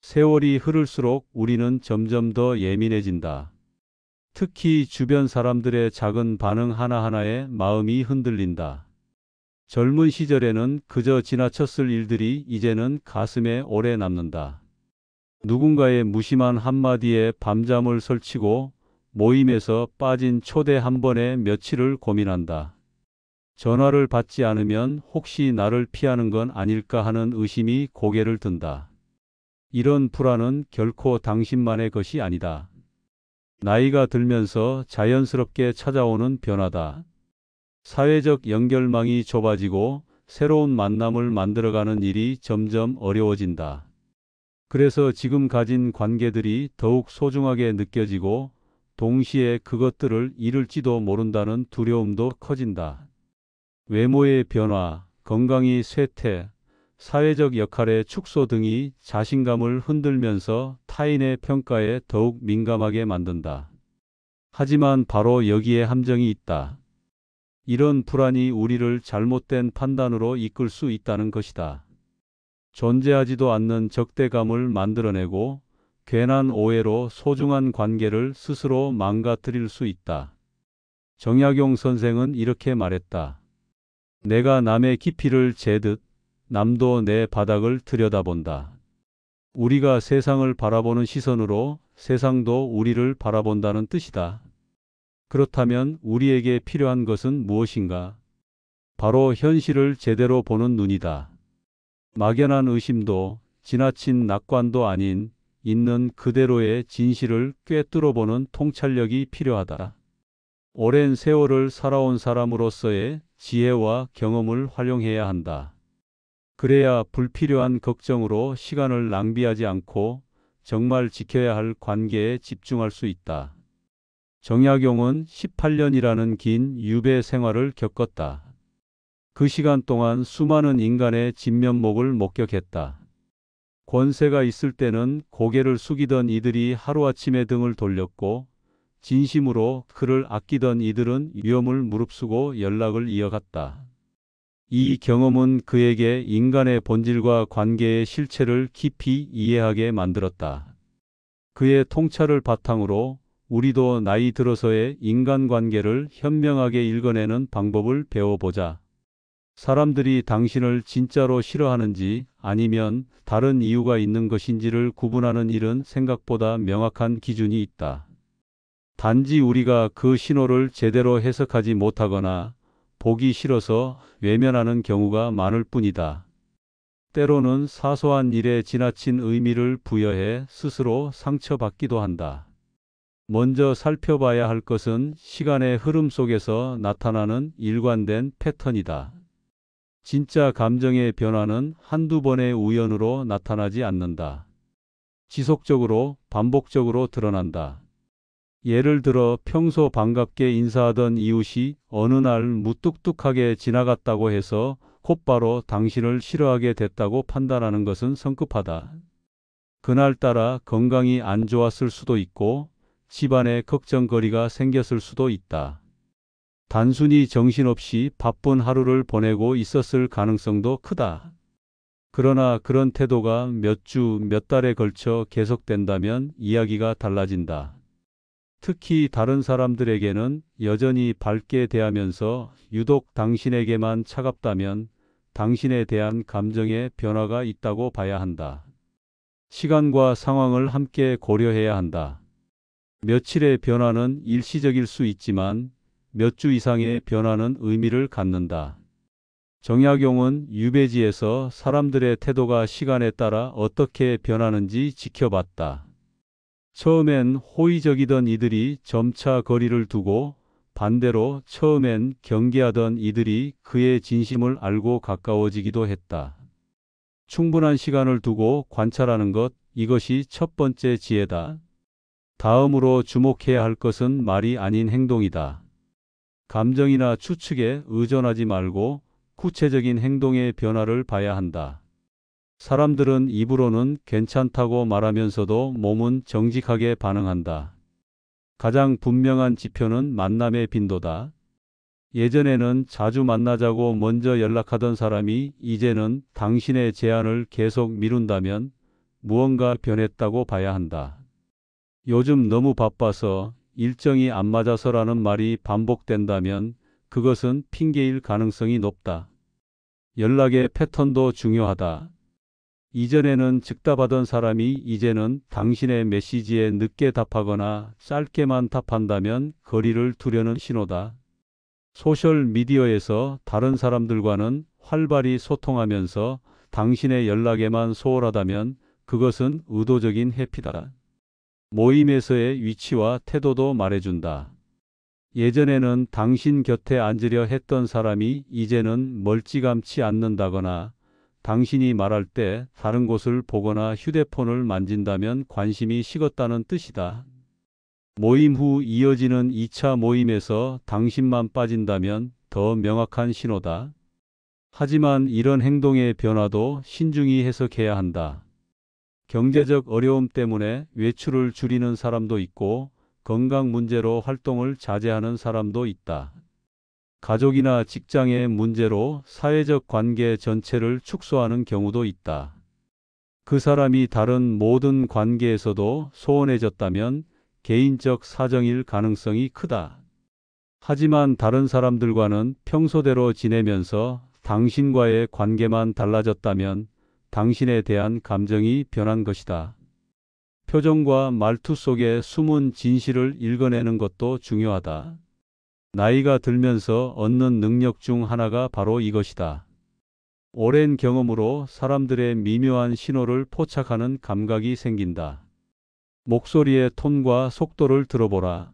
세월이 흐를수록 우리는 점점 더 예민해진다. 특히 주변 사람들의 작은 반응 하나하나에 마음이 흔들린다. 젊은 시절에는 그저 지나쳤을 일들이 이제는 가슴에 오래 남는다. 누군가의 무심한 한마디에 밤잠을 설치고 모임에서 빠진 초대 한 번에 며칠을 고민한다. 전화를 받지 않으면 혹시 나를 피하는 건 아닐까 하는 의심이 고개를 든다. 이런 불안은 결코 당신만의 것이 아니다. 나이가 들면서 자연스럽게 찾아오는 변화다. 사회적 연결망이 좁아지고 새로운 만남을 만들어가는 일이 점점 어려워진다. 그래서 지금 가진 관계들이 더욱 소중하게 느껴지고 동시에 그것들을 잃을지도 모른다는 두려움도 커진다. 외모의 변화, 건강이 쇠퇴, 사회적 역할의 축소 등이 자신감을 흔들면서 타인의 평가에 더욱 민감하게 만든다. 하지만 바로 여기에 함정이 있다. 이런 불안이 우리를 잘못된 판단으로 이끌 수 있다는 것이다. 존재하지도 않는 적대감을 만들어내고 괜한 오해로 소중한 관계를 스스로 망가뜨릴 수 있다. 정약용 선생은 이렇게 말했다. 내가 남의 깊이를 재듯 남도 내 바닥을 들여다본다. 우리가 세상을 바라보는 시선으로 세상도 우리를 바라본다는 뜻이다. 그렇다면 우리에게 필요한 것은 무엇인가? 바로 현실을 제대로 보는 눈이다. 막연한 의심도 지나친 낙관도 아닌 있는 그대로의 진실을 꿰뚫어보는 통찰력이 필요하다. 오랜 세월을 살아온 사람으로서의 지혜와 경험을 활용해야 한다. 그래야 불필요한 걱정으로 시간을 낭비하지 않고 정말 지켜야 할 관계에 집중할 수 있다. 정약용은 18년이라는 긴 유배 생활을 겪었다. 그 시간 동안 수많은 인간의 진면목을 목격했다. 권세가 있을 때는 고개를 숙이던 이들이 하루아침에 등을 돌렸고 진심으로 그를 아끼던 이들은 위험을 무릅쓰고 연락을 이어갔다. 이 경험은 그에게 인간의 본질과 관계의 실체를 깊이 이해하게 만들었다. 그의 통찰을 바탕으로 우리도 나이 들어서의 인간관계를 현명하게 읽어내는 방법을 배워보자. 사람들이 당신을 진짜로 싫어하는지 아니면 다른 이유가 있는 것인지를 구분하는 일은 생각보다 명확한 기준이 있다. 단지 우리가 그 신호를 제대로 해석하지 못하거나 보기 싫어서 외면하는 경우가 많을 뿐이다. 때로는 사소한 일에 지나친 의미를 부여해 스스로 상처받기도 한다. 먼저 살펴봐야 할 것은 시간의 흐름 속에서 나타나는 일관된 패턴이다. 진짜 감정의 변화는 한두 번의 우연으로 나타나지 않는다. 지속적으로, 반복적으로 드러난다. 예를 들어 평소 반갑게 인사하던 이웃이 어느 날 무뚝뚝하게 지나갔다고 해서 곧바로 당신을 싫어하게 됐다고 판단하는 것은 성급하다. 그날따라 건강이 안 좋았을 수도 있고 집안에 걱정거리가 생겼을 수도 있다. 단순히 정신없이 바쁜 하루를 보내고 있었을 가능성도 크다. 그러나 그런 태도가 몇 주, 몇 달에 걸쳐 계속된다면 이야기가 달라진다. 특히 다른 사람들에게는 여전히 밝게 대하면서 유독 당신에게만 차갑다면 당신에 대한 감정의 변화가 있다고 봐야 한다. 시간과 상황을 함께 고려해야 한다. 며칠의 변화는 일시적일 수 있지만 몇 주 이상의 변화는 의미를 갖는다. 정약용은 유배지에서 사람들의 태도가 시간에 따라 어떻게 변하는지 지켜봤다. 처음엔 호의적이던 이들이 점차 거리를 두고 반대로 처음엔 경계하던 이들이 그의 진심을 알고 가까워지기도 했다. 충분한 시간을 두고 관찰하는 것, 이것이 첫 번째 지혜다. 다음으로 주목해야 할 것은 말이 아닌 행동이다. 감정이나 추측에 의존하지 말고 구체적인 행동의 변화를 봐야 한다. 사람들은 입으로는 괜찮다고 말하면서도 몸은 정직하게 반응한다. 가장 분명한 지표는 만남의 빈도다. 예전에는 자주 만나자고 먼저 연락하던 사람이 이제는 당신의 제안을 계속 미룬다면 무언가 변했다고 봐야 한다. 요즘 너무 바빠서 일정이 안 맞아서라는 말이 반복된다면 그것은 핑계일 가능성이 높다. 연락의 패턴도 중요하다. 이전에는 즉답하던 사람이 이제는 당신의 메시지에 늦게 답하거나 짧게만 답한다면 거리를 두려는 신호다. 소셜미디어에서 다른 사람들과는 활발히 소통하면서 당신의 연락에만 소홀하다면 그것은 의도적인 회피다. 모임에서의 위치와 태도도 말해준다. 예전에는 당신 곁에 앉으려 했던 사람이 이제는 멀찌감치 않는다거나 당신이 말할 때 다른 곳을 보거나 휴대폰을 만진다면 관심이 식었다는 뜻이다. 모임 후 이어지는 2차 모임에서 당신만 빠진다면 더 명확한 신호다. 하지만 이런 행동의 변화도 신중히 해석해야 한다. 경제적 어려움 때문에 외출을 줄이는 사람도 있고 건강 문제로 활동을 자제하는 사람도 있다. 가족이나 직장의 문제로 사회적 관계 전체를 축소하는 경우도 있다. 그 사람이 다른 모든 관계에서도 소원해졌다면 개인적 사정일 가능성이 크다. 하지만 다른 사람들과는 평소대로 지내면서 당신과의 관계만 달라졌다면 당신에 대한 감정이 변한 것이다. 표정과 말투 속에 숨은 진실을 읽어내는 것도 중요하다. 나이가 들면서 얻는 능력 중 하나가 바로 이것이다. 오랜 경험으로 사람들의 미묘한 신호를 포착하는 감각이 생긴다. 목소리의 톤과 속도를 들어보라.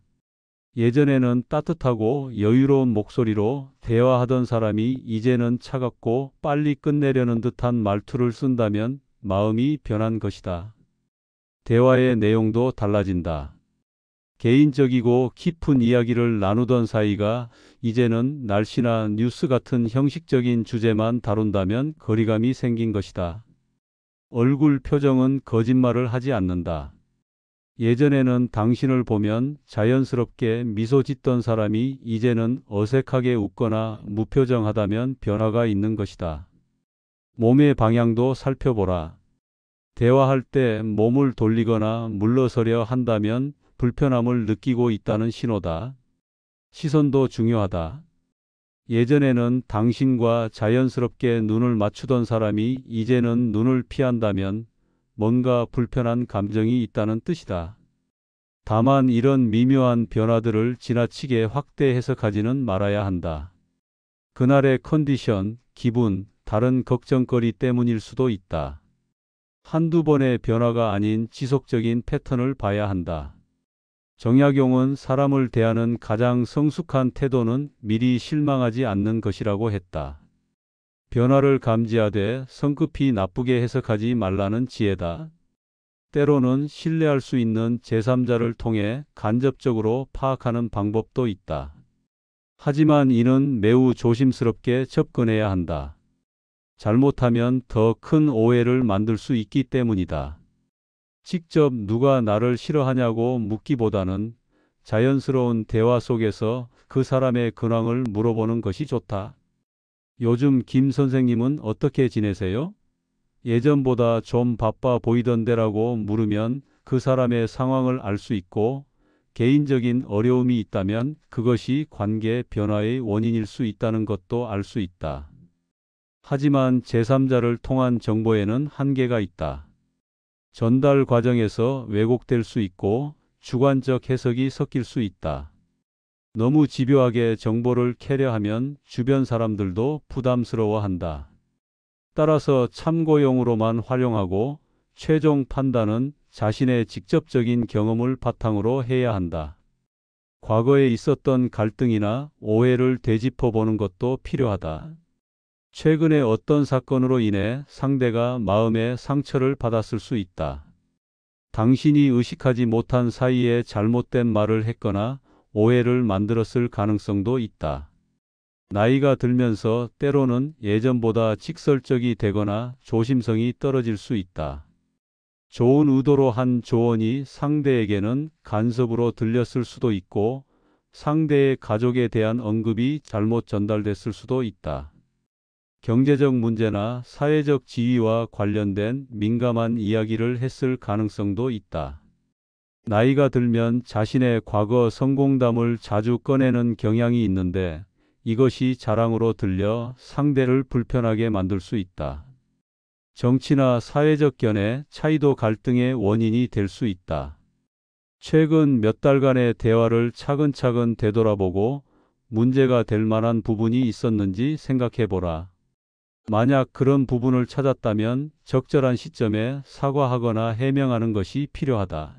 예전에는 따뜻하고 여유로운 목소리로 대화하던 사람이 이제는 차갑고 빨리 끝내려는 듯한 말투를 쓴다면 마음이 변한 것이다. 대화의 내용도 달라진다. 개인적이고 깊은 이야기를 나누던 사이가 이제는 날씨나 뉴스 같은 형식적인 주제만 다룬다면 거리감이 생긴 것이다. 얼굴 표정은 거짓말을 하지 않는다. 예전에는 당신을 보면 자연스럽게 미소 짓던 사람이 이제는 어색하게 웃거나 무표정하다면 변화가 있는 것이다. 몸의 방향도 살펴보라. 대화할 때 몸을 돌리거나 물러서려 한다면 불편함을 느끼고 있다는 신호다. 시선도 중요하다. 예전에는 당신과 자연스럽게 눈을 맞추던 사람이 이제는 눈을 피한다면 뭔가 불편한 감정이 있다는 뜻이다. 다만 이런 미묘한 변화들을 지나치게 확대 해석하지는 말아야 한다. 그날의 컨디션, 기분, 다른 걱정거리 때문일 수도 있다. 한두 번의 변화가 아닌 지속적인 패턴을 봐야 한다. 정약용은 사람을 대하는 가장 성숙한 태도는 미리 실망하지 않는 것이라고 했다. 변화를 감지하되 성급히 나쁘게 해석하지 말라는 지혜다. 때로는 신뢰할 수 있는 제3자를 통해 간접적으로 파악하는 방법도 있다. 하지만 이는 매우 조심스럽게 접근해야 한다. 잘못하면 더 큰 오해를 만들 수 있기 때문이다. 직접 누가 나를 싫어하냐고 묻기보다는 자연스러운 대화 속에서 그 사람의 근황을 물어보는 것이 좋다. 요즘 김 선생님은 어떻게 지내세요? 예전보다 좀 바빠 보이던데라고 물으면 그 사람의 상황을 알 수 있고 개인적인 어려움이 있다면 그것이 관계 변화의 원인일 수 있다는 것도 알 수 있다. 하지만 제3자를 통한 정보에는 한계가 있다. 전달 과정에서 왜곡될 수 있고 주관적 해석이 섞일 수 있다. 너무 집요하게 정보를 캐려하면 주변 사람들도 부담스러워한다. 따라서 참고용으로만 활용하고 최종 판단은 자신의 직접적인 경험을 바탕으로 해야 한다. 과거에 있었던 갈등이나 오해를 되짚어보는 것도 필요하다. 최근에 어떤 사건으로 인해 상대가 마음의 상처를 받았을 수 있다. 당신이 의식하지 못한 사이에 잘못된 말을 했거나 오해를 만들었을 가능성도 있다. 나이가 들면서 때로는 예전보다 직설적이 되거나 조심성이 떨어질 수 있다. 좋은 의도로 한 조언이 상대에게는 간섭으로 들렸을 수도 있고 상대의 가족에 대한 언급이 잘못 전달됐을 수도 있다. 경제적 문제나 사회적 지위와 관련된 민감한 이야기를 했을 가능성도 있다. 나이가 들면 자신의 과거 성공담을 자주 꺼내는 경향이 있는데 이것이 자랑으로 들려 상대를 불편하게 만들 수 있다. 정치나 사회적 견해 차이도 갈등의 원인이 될 수 있다. 최근 몇 달간의 대화를 차근차근 되돌아보고 문제가 될 만한 부분이 있었는지 생각해 보라. 만약 그런 부분을 찾았다면 적절한 시점에 사과하거나 해명하는 것이 필요하다.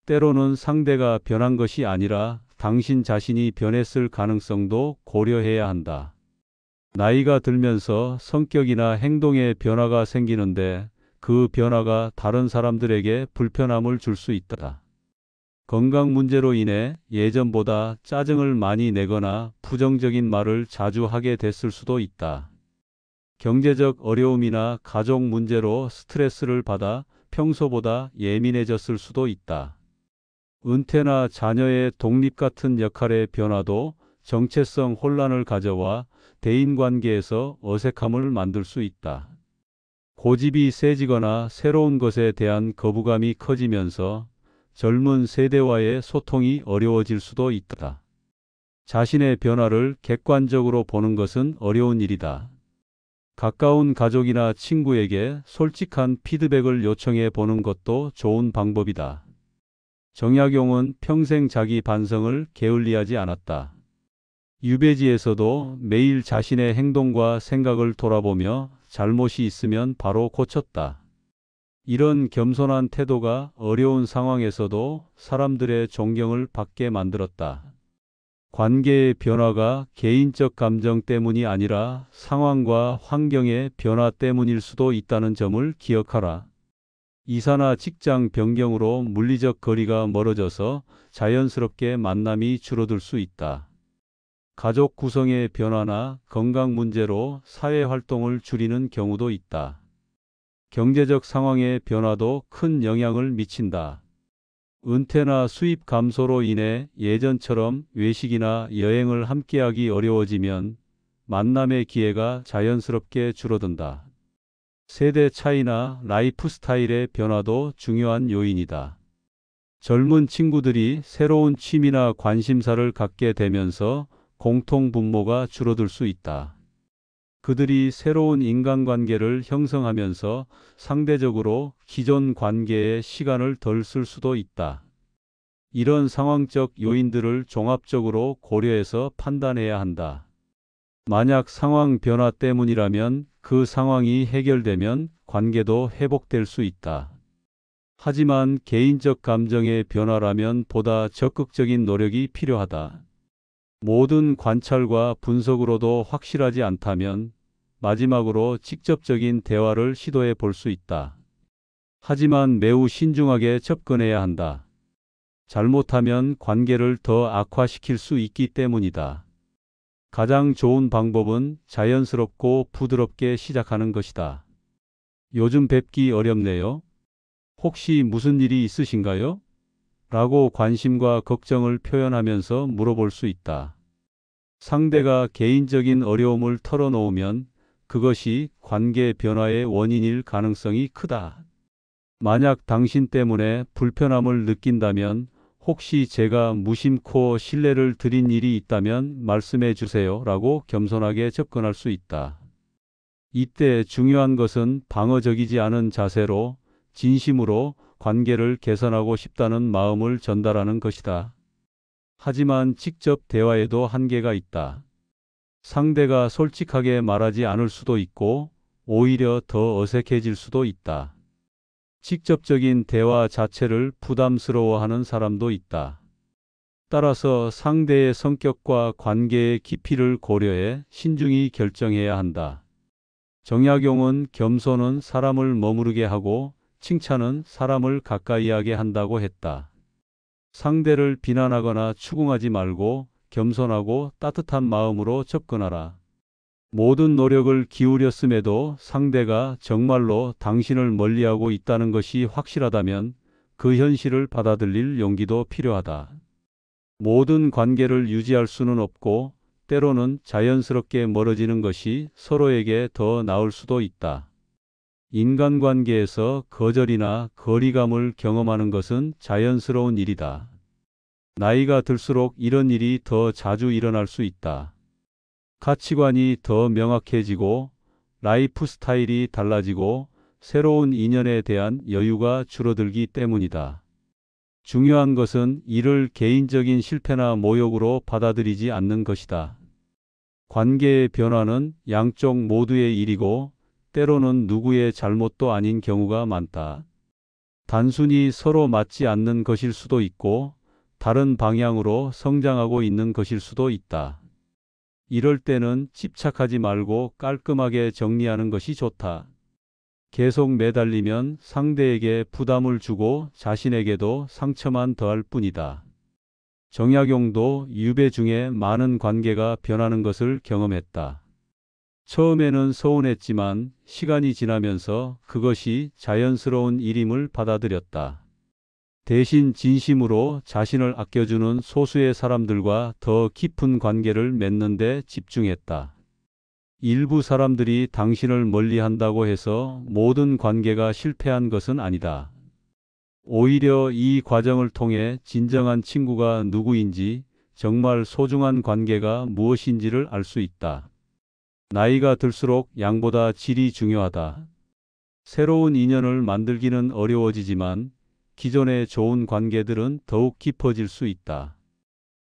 때로는 상대가 변한 것이 아니라 당신 자신이 변했을 가능성도 고려해야 한다. 나이가 들면서 성격이나 행동에 변화가 생기는데 그 변화가 다른 사람들에게 불편함을 줄 수 있다. 건강 문제로 인해 예전보다 짜증을 많이 내거나 부정적인 말을 자주 하게 됐을 수도 있다. 경제적 어려움이나 가족 문제로 스트레스를 받아 평소보다 예민해졌을 수도 있다. 은퇴나 자녀의 독립 같은 역할의 변화도 정체성 혼란을 가져와 대인관계에서 어색함을 만들 수 있다. 고집이 세지거나 새로운 것에 대한 거부감이 커지면서 젊은 세대와의 소통이 어려워질 수도 있다. 자신의 변화를 객관적으로 보는 것은 어려운 일이다. 가까운 가족이나 친구에게 솔직한 피드백을 요청해 보는 것도 좋은 방법이다. 정약용은 평생 자기 반성을 게을리하지 않았다. 유배지에서도 매일 자신의 행동과 생각을 돌아보며 잘못이 있으면 바로 고쳤다. 이런 겸손한 태도가 어려운 상황에서도 사람들의 존경을 받게 만들었다. 관계의 변화가 개인적 감정 때문이 아니라 상황과 환경의 변화 때문일 수도 있다는 점을 기억하라. 이사나 직장 변경으로 물리적 거리가 멀어져서 자연스럽게 만남이 줄어들 수 있다. 가족 구성의 변화나 건강 문제로 사회 활동을 줄이는 경우도 있다. 경제적 상황의 변화도 큰 영향을 미친다. 은퇴나 수입 감소로 인해 예전처럼 외식이나 여행을 함께하기 어려워지면 만남의 기회가 자연스럽게 줄어든다. 세대 차이나 라이프 스타일의 변화도 중요한 요인이다. 젊은 친구들이 새로운 취미나 관심사를 갖게 되면서 공통 분모가 줄어들 수 있다. 그들이 새로운 인간관계를 형성하면서 상대적으로 기존 관계에 시간을 덜 쓸 수도 있다. 이런 상황적 요인들을 종합적으로 고려해서 판단해야 한다. 만약 상황 변화 때문이라면 그 상황이 해결되면 관계도 회복될 수 있다. 하지만 개인적 감정의 변화라면 보다 적극적인 노력이 필요하다. 모든 관찰과 분석으로도 확실하지 않다면 마지막으로 직접적인 대화를 시도해 볼 수 있다. 하지만 매우 신중하게 접근해야 한다. 잘못하면 관계를 더 악화시킬 수 있기 때문이다. 가장 좋은 방법은 자연스럽고 부드럽게 시작하는 것이다. 요즘 뵙기 어렵네요. 혹시 무슨 일이 있으신가요? 라고 관심과 걱정을 표현하면서 물어볼 수 있다. 상대가 개인적인 어려움을 털어놓으면 그것이 관계 변화의 원인일 가능성이 크다. 만약 당신 때문에 불편함을 느낀다면 혹시 제가 무심코 실례를 드린 일이 있다면 말씀해 주세요 라고 겸손하게 접근할 수 있다. 이때 중요한 것은 방어적이지 않은 자세로 진심으로 관계를 개선하고 싶다는 마음을 전달하는 것이다. 하지만 직접 대화에도 한계가 있다. 상대가 솔직하게 말하지 않을 수도 있고 오히려 더 어색해질 수도 있다. 직접적인 대화 자체를 부담스러워하는 사람도 있다. 따라서 상대의 성격과 관계의 깊이를 고려해 신중히 결정해야 한다. 정약용은 겸손은 사람을 머무르게 하고 칭찬은 사람을 가까이 하게 한다고 했다. 상대를 비난하거나 추궁하지 말고 겸손하고 따뜻한 마음으로 접근하라. 모든 노력을 기울였음에도 상대가 정말로 당신을 멀리하고 있다는 것이 확실하다면 그 현실을 받아들일 용기도 필요하다. 모든 관계를 유지할 수는 없고 때로는 자연스럽게 멀어지는 것이 서로에게 더 나을 수도 있다. 인간관계에서 거절이나 거리감을 경험하는 것은 자연스러운 일이다. 나이가 들수록 이런 일이 더 자주 일어날 수 있다. 가치관이 더 명확해지고 라이프 스타일이 달라지고 새로운 인연에 대한 여유가 줄어들기 때문이다. 중요한 것은 이를 개인적인 실패나 모욕으로 받아들이지 않는 것이다. 관계의 변화는 양쪽 모두의 일이고 때로는 누구의 잘못도 아닌 경우가 많다. 단순히 서로 맞지 않는 것일 수도 있고 다른 방향으로 성장하고 있는 것일 수도 있다. 이럴 때는 집착하지 말고 깔끔하게 정리하는 것이 좋다. 계속 매달리면 상대에게 부담을 주고 자신에게도 상처만 더할 뿐이다. 정약용도 유배 중에 많은 관계가 변하는 것을 경험했다. 처음에는 서운했지만 시간이 지나면서 그것이 자연스러운 일임을 받아들였다. 대신 진심으로 자신을 아껴주는 소수의 사람들과 더 깊은 관계를 맺는 데 집중했다. 일부 사람들이 당신을 멀리한다고 해서 모든 관계가 실패한 것은 아니다. 오히려 이 과정을 통해 진정한 친구가 누구인지, 정말 소중한 관계가 무엇인지를 알 수 있다. 나이가 들수록 양보다 질이 중요하다. 새로운 인연을 만들기는 어려워지지만 기존의 좋은 관계들은 더욱 깊어질 수 있다.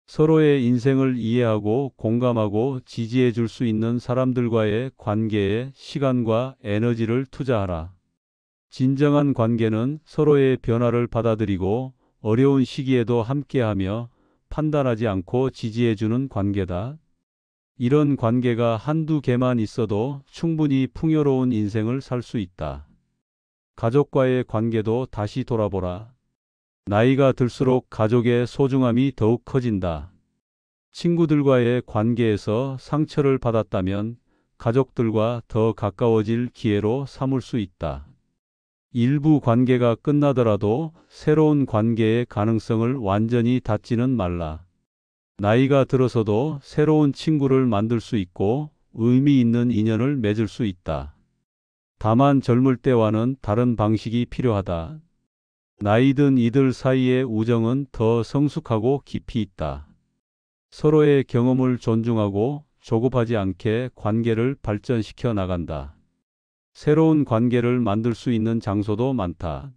서로의 인생을 이해하고 공감하고 지지해 줄 수 있는 사람들과의 관계에 시간과 에너지를 투자하라. 진정한 관계는 서로의 변화를 받아들이고 어려운 시기에도 함께하며 판단하지 않고 지지해 주는 관계다. 이런 관계가 한두 개만 있어도 충분히 풍요로운 인생을 살 수 있다. 가족과의 관계도 다시 돌아보라. 나이가 들수록 가족의 소중함이 더욱 커진다. 친구들과의 관계에서 상처를 받았다면 가족들과 더 가까워질 기회로 삼을 수 있다. 일부 관계가 끝나더라도 새로운 관계의 가능성을 완전히 닫지는 말라. 나이가 들어서도 새로운 친구를 만들 수 있고 의미 있는 인연을 맺을 수 있다. 다만 젊을 때와는 다른 방식이 필요하다. 나이 든 이들 사이의 우정은 더 성숙하고 깊이 있다. 서로의 경험을 존중하고 조급하지 않게 관계를 발전시켜 나간다. 새로운 관계를 만들 수 있는 장소도 많다.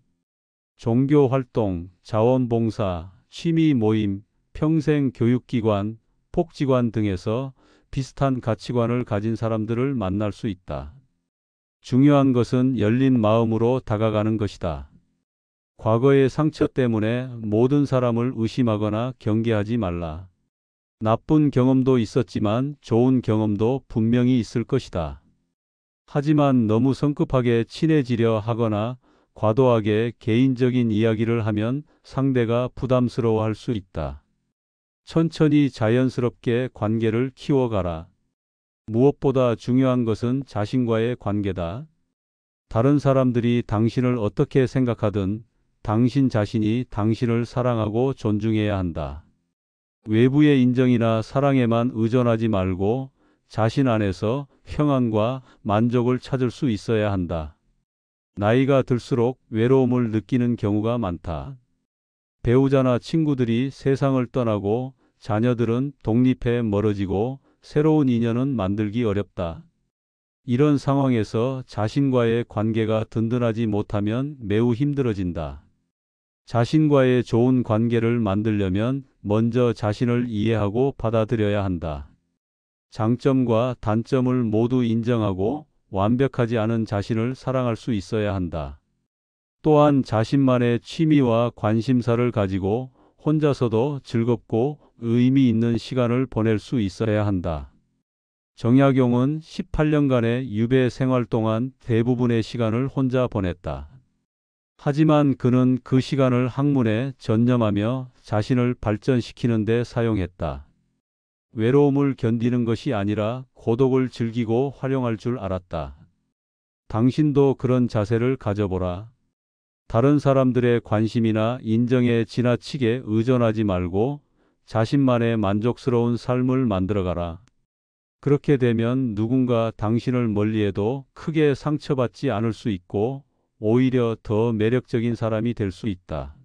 종교 활동, 자원봉사, 취미 모임, 평생 교육기관, 복지관 등에서 비슷한 가치관을 가진 사람들을 만날 수 있다. 중요한 것은 열린 마음으로 다가가는 것이다. 과거의 상처 때문에 모든 사람을 의심하거나 경계하지 말라. 나쁜 경험도 있었지만 좋은 경험도 분명히 있을 것이다. 하지만 너무 성급하게 친해지려 하거나 과도하게 개인적인 이야기를 하면 상대가 부담스러워할 수 있다. 천천히 자연스럽게 관계를 키워가라. 무엇보다 중요한 것은 자신과의 관계다. 다른 사람들이 당신을 어떻게 생각하든 당신 자신이 당신을 사랑하고 존중해야 한다. 외부의 인정이나 사랑에만 의존하지 말고 자신 안에서 평안과 만족을 찾을 수 있어야 한다. 나이가 들수록 외로움을 느끼는 경우가 많다. 배우자나 친구들이 세상을 떠나고 자녀들은 독립해 멀어지고 새로운 인연은 만들기 어렵다. 이런 상황에서 자신과의 관계가 든든하지 못하면 매우 힘들어진다. 자신과의 좋은 관계를 만들려면 먼저 자신을 이해하고 받아들여야 한다. 장점과 단점을 모두 인정하고 완벽하지 않은 자신을 사랑할 수 있어야 한다. 또한 자신만의 취미와 관심사를 가지고 혼자서도 즐겁고 의미 있는 시간을 보낼 수 있어야 한다. 정약용은 18년간의 유배 생활 동안 대부분의 시간을 혼자 보냈다. 하지만 그는 그 시간을 학문에 전념하며 자신을 발전시키는 데 사용했다. 외로움을 견디는 것이 아니라 고독을 즐기고 활용할 줄 알았다. 당신도 그런 자세를 가져보라. 다른 사람들의 관심이나 인정에 지나치게 의존하지 말고 자신만의 만족스러운 삶을 만들어가라. 그렇게 되면 누군가 당신을 멀리해도 크게 상처받지 않을 수 있고 오히려 더 매력적인 사람이 될 수 있다.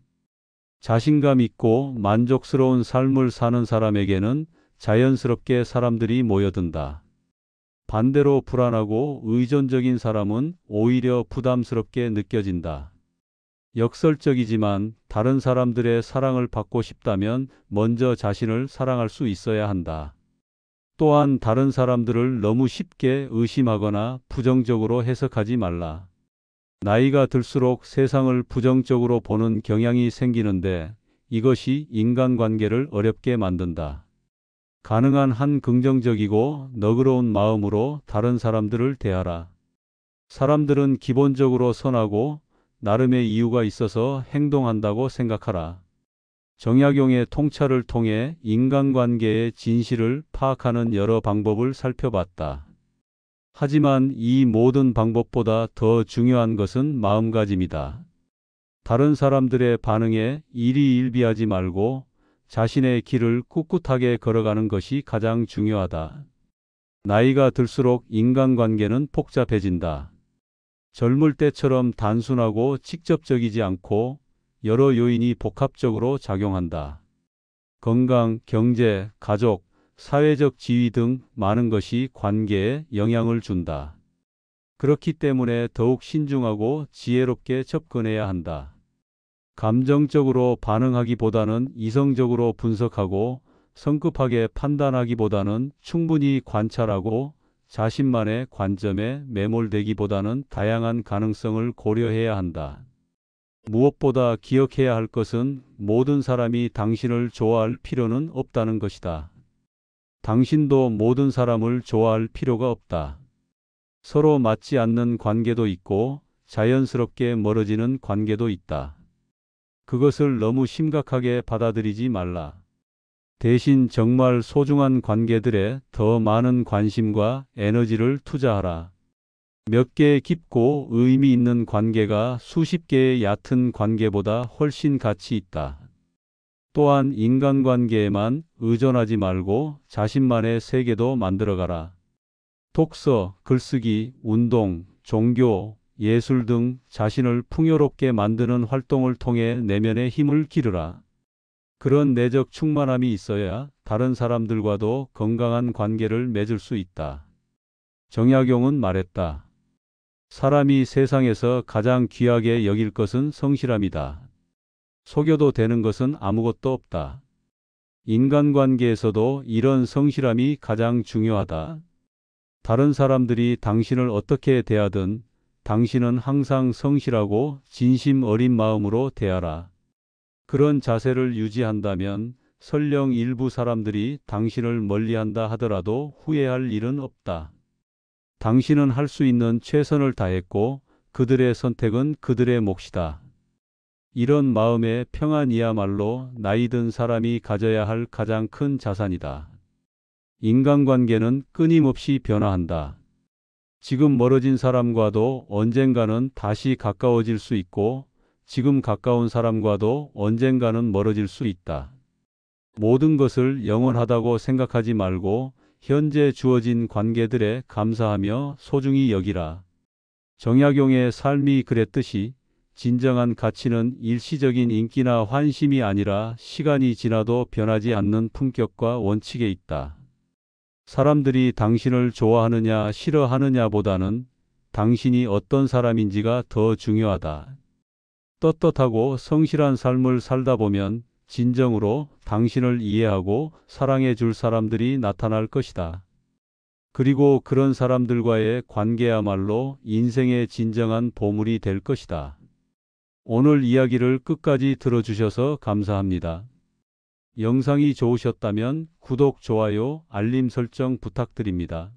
자신감 있고 만족스러운 삶을 사는 사람에게는 자연스럽게 사람들이 모여든다. 반대로 불안하고 의존적인 사람은 오히려 부담스럽게 느껴진다. 역설적이지만 다른 사람들의 사랑을 받고 싶다면 먼저 자신을 사랑할 수 있어야 한다. 또한 다른 사람들을 너무 쉽게 의심하거나 부정적으로 해석하지 말라. 나이가 들수록 세상을 부정적으로 보는 경향이 생기는데 이것이 인간관계를 어렵게 만든다. 가능한 한 긍정적이고 너그러운 마음으로 다른 사람들을 대하라. 사람들은 기본적으로 선하고 나름의 이유가 있어서 행동한다고 생각하라. 정약용의 통찰을 통해 인간관계의 진실을 파악하는 여러 방법을 살펴봤다. 하지만 이 모든 방법보다 더 중요한 것은 마음가짐이다. 다른 사람들의 반응에 일희일비하지 말고 자신의 길을 꿋꿋하게 걸어가는 것이 가장 중요하다. 나이가 들수록 인간관계는 복잡해진다. 젊을 때처럼 단순하고 직접적이지 않고 여러 요인이 복합적으로 작용한다. 건강, 경제, 가족, 사회적 지위 등 많은 것이 관계에 영향을 준다. 그렇기 때문에 더욱 신중하고 지혜롭게 접근해야 한다. 감정적으로 반응하기보다는 이성적으로 분석하고 성급하게 판단하기보다는 충분히 관찰하고 자신만의 관점에 매몰되기보다는 다양한 가능성을 고려해야 한다. 무엇보다 기억해야 할 것은 모든 사람이 당신을 좋아할 필요는 없다는 것이다. 당신도 모든 사람을 좋아할 필요가 없다. 서로 맞지 않는 관계도 있고 자연스럽게 멀어지는 관계도 있다. 그것을 너무 심각하게 받아들이지 말라. 대신 정말 소중한 관계들에 더 많은 관심과 에너지를 투자하라. 몇 개의 깊고 의미 있는 관계가 수십 개의 얕은 관계보다 훨씬 가치 있다. 또한 인간관계에만 의존하지 말고 자신만의 세계도 만들어가라. 독서, 글쓰기, 운동, 종교, 예술 등 자신을 풍요롭게 만드는 활동을 통해 내면의 힘을 기르라. 그런 내적 충만함이 있어야 다른 사람들과도 건강한 관계를 맺을 수 있다. 정약용은 말했다. 사람이 세상에서 가장 귀하게 여길 것은 성실함이다. 속여도 되는 것은 아무것도 없다. 인간관계에서도 이런 성실함이 가장 중요하다. 다른 사람들이 당신을 어떻게 대하든 당신은 항상 성실하고 진심 어린 마음으로 대하라. 그런 자세를 유지한다면 설령 일부 사람들이 당신을 멀리한다 하더라도 후회할 일은 없다. 당신은 할 수 있는 최선을 다했고 그들의 선택은 그들의 몫이다. 이런 마음의 평안이야말로 나이 든 사람이 가져야 할 가장 큰 자산이다. 인간관계는 끊임없이 변화한다. 지금 멀어진 사람과도 언젠가는 다시 가까워질 수 있고 지금 가까운 사람과도 언젠가는 멀어질 수 있다. 모든 것을 영원하다고 생각하지 말고 현재 주어진 관계들에 감사하며 소중히 여기라. 정약용의 삶이 그랬듯이 진정한 가치는 일시적인 인기나 환심이 아니라 시간이 지나도 변하지 않는 품격과 원칙에 있다. 사람들이 당신을 좋아하느냐 싫어하느냐보다는 당신이 어떤 사람인지가 더 중요하다. 떳떳하고 성실한 삶을 살다 보면 진정으로 당신을 이해하고 사랑해 줄 사람들이 나타날 것이다. 그리고 그런 사람들과의 관계야말로 인생의 진정한 보물이 될 것이다. 오늘 이야기를 끝까지 들어주셔서 감사합니다. 영상이 좋으셨다면 구독, 좋아요, 알림 설정 부탁드립니다.